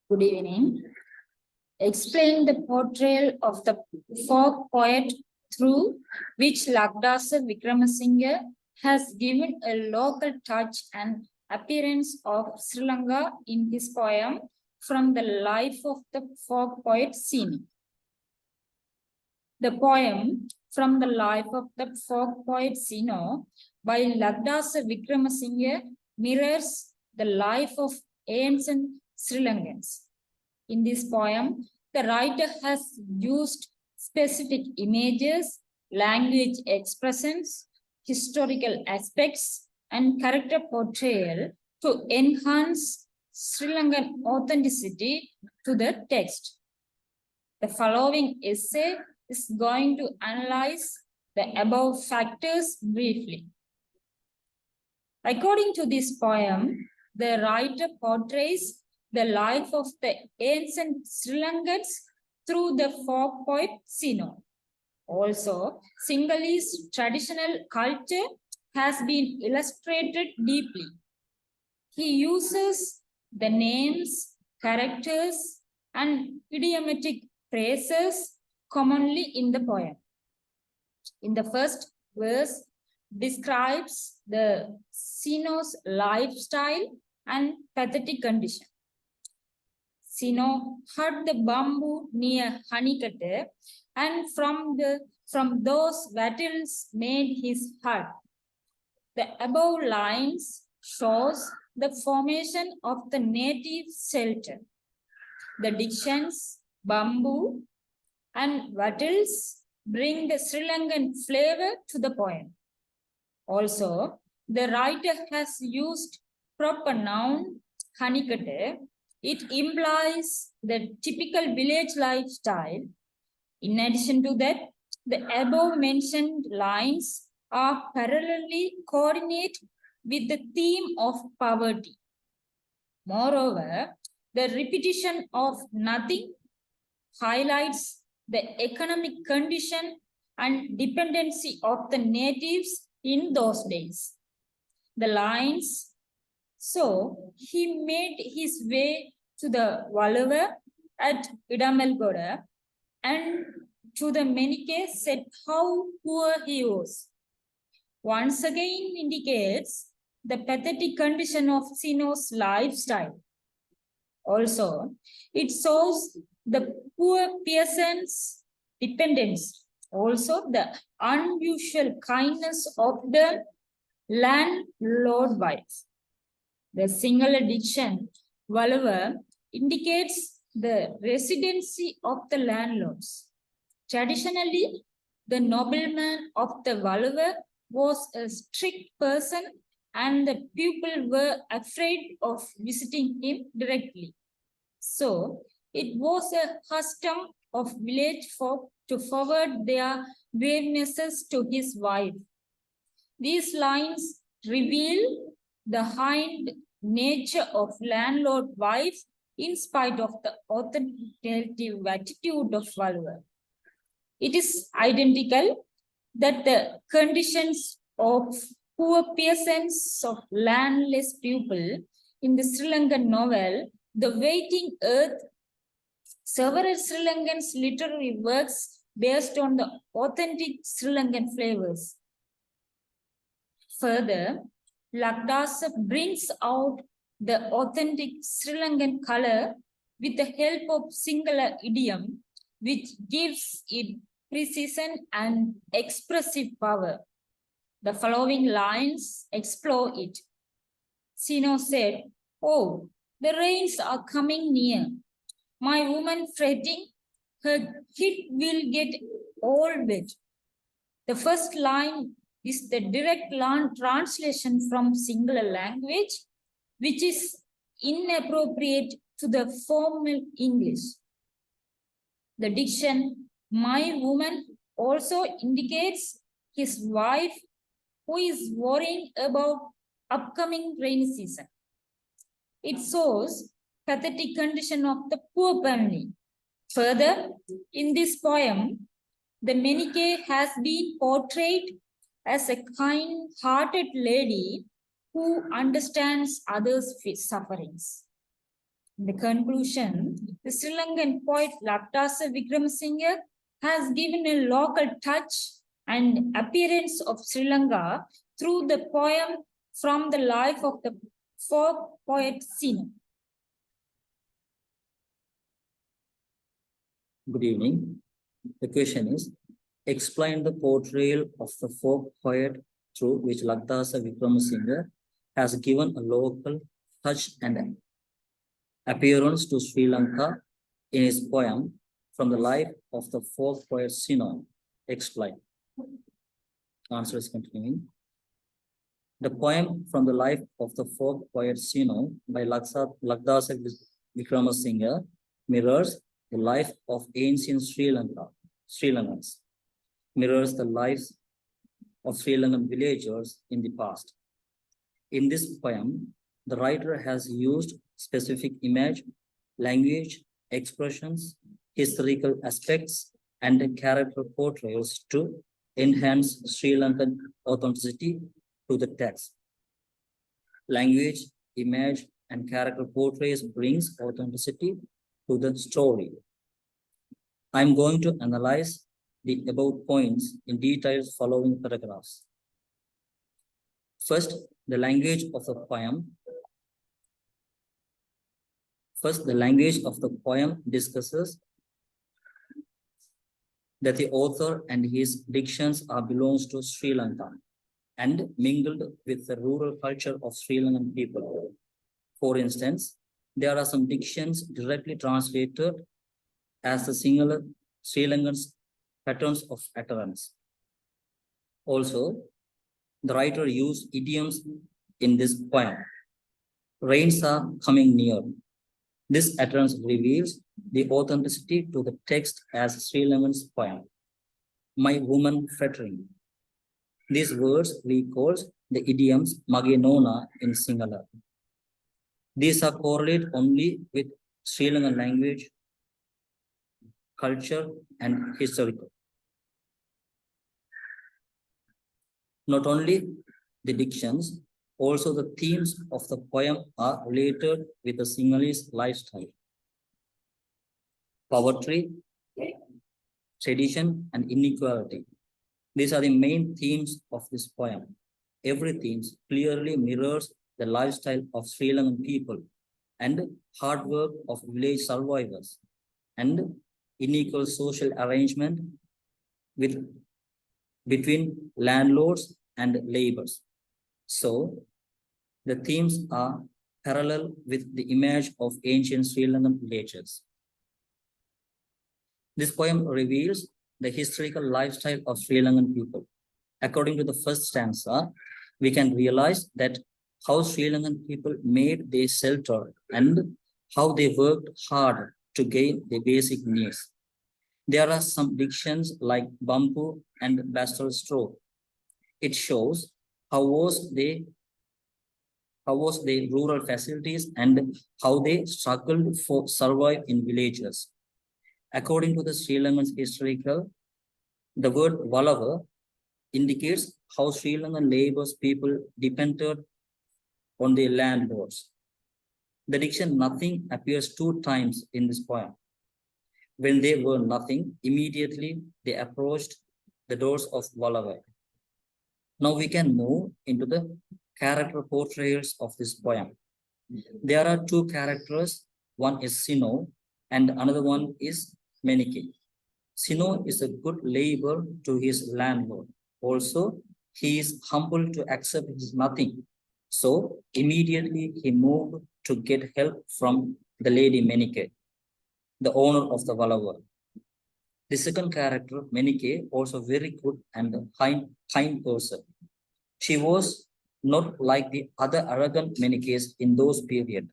Good evening. Explain the portrayal of the folk poet through which Lakdasa Wickramasinghe has given a local touch and appearance of Sri Lanka in his poem From the Life of the Folk Poet Ysinno. The poem From the Life of the Folk Poet Ysinno by Lakdasa Wickramasinghe mirrors the life of ancient Sri Lankans. In this poem, the writer has used specific images, language expressions, historical aspects, and character portrayal to enhance Sri Lankan authenticity to the text. The following essay is going to analyze the above factors briefly. According to this poem, the writer portrays the life of the ancient Sri Lankans through the folk poet Ysinno. Also, Sinhalese traditional culture has been illustrated deeply. He uses the names, characters, and idiomatic phrases commonly in the poem. In the first verse, describes the Ysinno's lifestyle and pathetic condition. Ysinno had the bamboo near Honeycutter, and from those wattles made his hut. The above lines shows the formation of the native shelter. The dictions, bamboo, and wattles bring the Sri Lankan flavor to the poem. Also, the writer has used proper noun Honeycutter. It implies the typical village lifestyle. In addition to that, the above mentioned lines are parallelly coordinate with the theme of poverty. Moreover, the repetition of nothing highlights the economic condition and dependency of the natives in those days. The lines, so he made his way to the Valuva at Idamelgoda and to the Menike said how poor he was. Once again indicates the pathetic condition of Ysinno's lifestyle. Also, it shows the poor peasant's dependence. Also, the unusual kindness of the landlord wife. The single addiction, Valuva, indicates the residency of the landlords. Traditionally, the nobleman of the Valuva was a strict person and the people were afraid of visiting him directly. So, it was a custom of village folk to forward their grievances to his wife. These lines reveal the high nature of landlord-wife in spite of the authoritative attitude of Valuva. It is identical that the conditions of poor peasants of landless people in the Sri Lankan novel, The Waiting Earth, several Sri Lankan's literary works based on the authentic Sri Lankan flavors. Further, Lakdasa brings out the authentic Sri Lankan color with the help of singular idiom, which gives it precision and expressive power. The following lines explore it. Ysinno said, "Oh, the rains are coming near. My woman fretting, her kid will get all wet." The first line is the direct translation from singular language, which is inappropriate to the formal English. The diction, my woman, also indicates his wife who is worrying about upcoming rainy season. It shows pathetic condition of the poor family. Further, in this poem, the Menike has been portrayed as a kind-hearted lady who understands others' sufferings. In the conclusion, the Sri Lankan poet Lakdasa Wickramasinghe has given a local touch and appearance of Sri Lanka through the poem From the Life of the Folk Poet Ysinno. Good evening. The question is, explain the portrayal of the folk poet through which Lakdasa Wickramasinghe has given a local touch and appearance to Sri Lanka in his poem From the Life of the Folk Poet Ysinno. Explain. Answer is continuing. The poem From the Life of the Folk Poet Ysinno by Lakdasa Wickramasinghe mirrors the life of ancient Sri Lankans, mirrors the lives of Sri Lankan villagers in the past. In this poem, the writer has used specific image, language, expressions, historical aspects, and character portrayals to enhance Sri Lankan authenticity to the text. Language, image, and character portrays brings authenticity to the story. I'm going to analyze the above points in detail following paragraphs. First, the language of the poem. First, the language of the poem discusses that the author and his dictions are belongs to Sri Lanka and mingled with the rural culture of Sri Lankan people. For instance, there are some dictions directly translated as the singular Sri Lankan patterns of utterance. Also, the writer used idioms in this poem. Rains are coming near. This utterance reveals the authenticity to the text as Sri Lankan's poem. My woman fettering. These words recalls the idioms Mage Nona in Sinhala. These are correlated only with Sri Lankan language, culture, and historical. Not only the dictions, also the themes of the poem are related with the Sinhalese lifestyle. Poverty, tradition, and inequality. These are the main themes of this poem. Every theme clearly mirrors the lifestyle of Sri Lankan people and hard work of village survivors and unequal social arrangement between landlords and laborers. So, the themes are parallel with the image of ancient Sri Lankan villages. This poem reveals the historical lifestyle of Sri Lankan people. According to the first stanza, we can realize that how Sri Lankan people made their shelter and how they worked hard to gain their basic needs. There are some dictions like bamboo and bastard straw. It shows how was their rural facilities and how they struggled for survive in villages. According to the Sri Lankan historical, the word Valava indicates how Sri Lankan laborers people depended on their landlords. The diction nothing appears 2 times in this poem. When they were nothing, immediately they approached the doors of Valava. Now we can move into the character portrayals of this poem. There are 2 characters. One is Ysinno and another one is Menike. Ysinno is a good labor to his landlord. Also, he is humble to accept his nothing. So immediately he moved to get help from the lady Menike, the owner of the Valava. The second character, Menike, also very good and kind person. She was not like the other arrogant Menikes in those periods.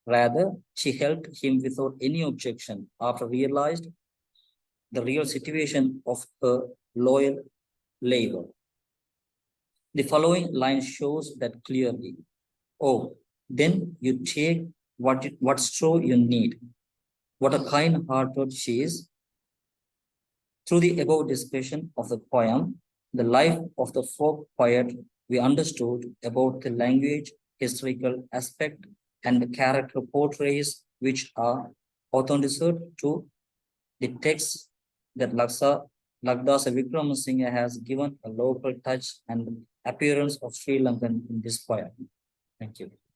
Rather, she helped him without any objection after realized the real situation of her loyal labor. The following line shows that clearly. Oh, then you take what straw you need. What a kind-hearted she is. Through the above discussion of the poem, the life of the folk poet, we understood about the language, historical aspect, and the character portrays which are authentic to the text that Lakdasa Wickramasinghe has given a local touch and appearance of Sri Lankan in this poem. Thank you.